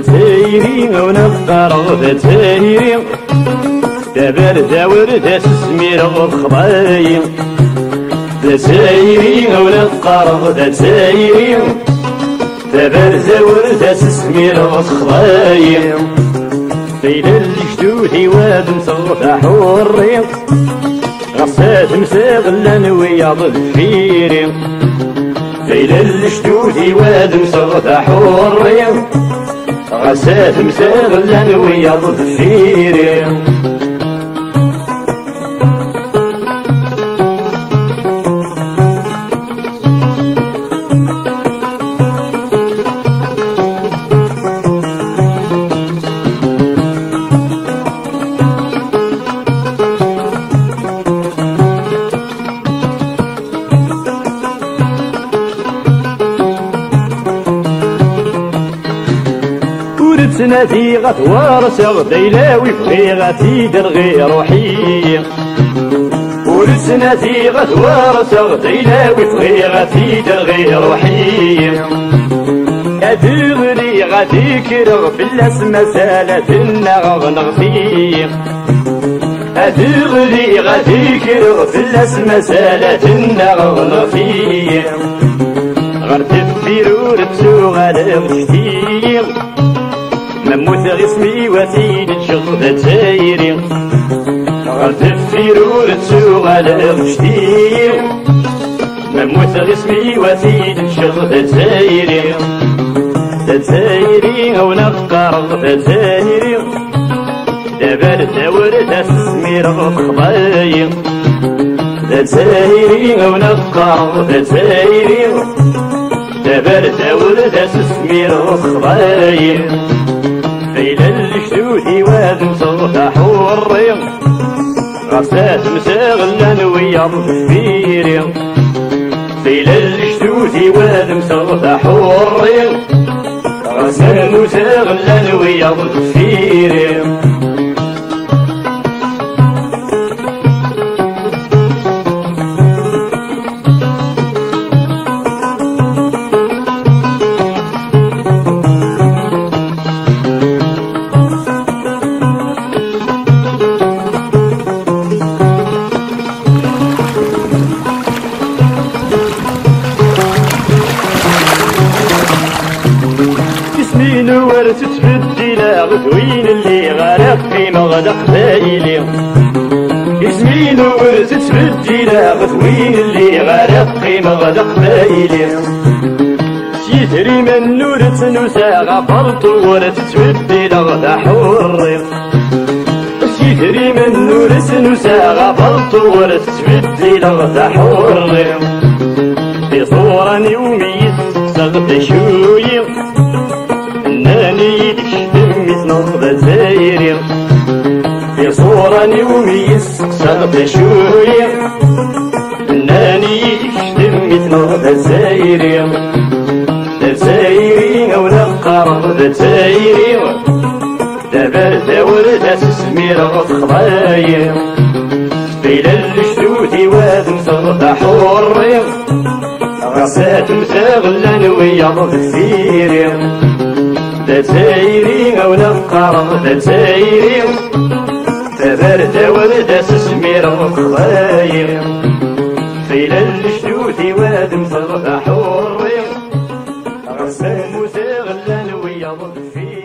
تايرين ونفقر تايرين تبرد ورد تسمير الخضايم تايرين ونفقر تايرين تبرد ورد تسمير الخضايم بين الجدود واد مصرح والريم غصات مساغلا وياض الفيرين بين الجدود واد مصرح والريم غسات مساغلا وياض الفيرين سنتي غتوارس غديلاوي فغي غتيدر غير روحي ولسنتي غتوارس غديلاوي فغي غتيدر غير روحي أدغري غديكرغ بالاسم سالة النغغ نغفي أدغري غديكرغ بالاسم سالة النغغ نغفي غرتفير وربسو غالغشتي مموت غسمي وسيد شغل تايري غتفير ورتسو غالغشتي مموت غسمي وسيد شغل تايري تايري او نفقر تايري دبرت ورد تسمير الخضايم تايري او نفقر تايري دبرت ورد تسمير الخضايم بين الجدود واد مصرح والريم غسات مساغلا وياض الفيرين بين الجدود واد مصرح والريم غسات مساغلا وياض الفيرين ورث تبدينا غدوين اللي غرق في مغدق دايلي يسمين ورث تبدينا غدوين اللي غرق في مغدق دايلي سيدري من نورت نسا غفرت ورث تبدينا غدا حوري سيدري من نورت نسا غفرت ورث تبدينا غدا حوري في صورة يومي سغد شوي ناني دميت نغض تايري في صورة يومي سغد شوي ناني دميت نغض تايري تايري او نفقر تايري دبرت ورد تسمير الخضايم بين الجدود واد مصرح والريم غسات مساغلا وياض الفيري تايري او نفقر تايري دبرت ورد تسمير الخضايم بين الجدود واد مصرح والريم غسات مساغلا وياض الفيري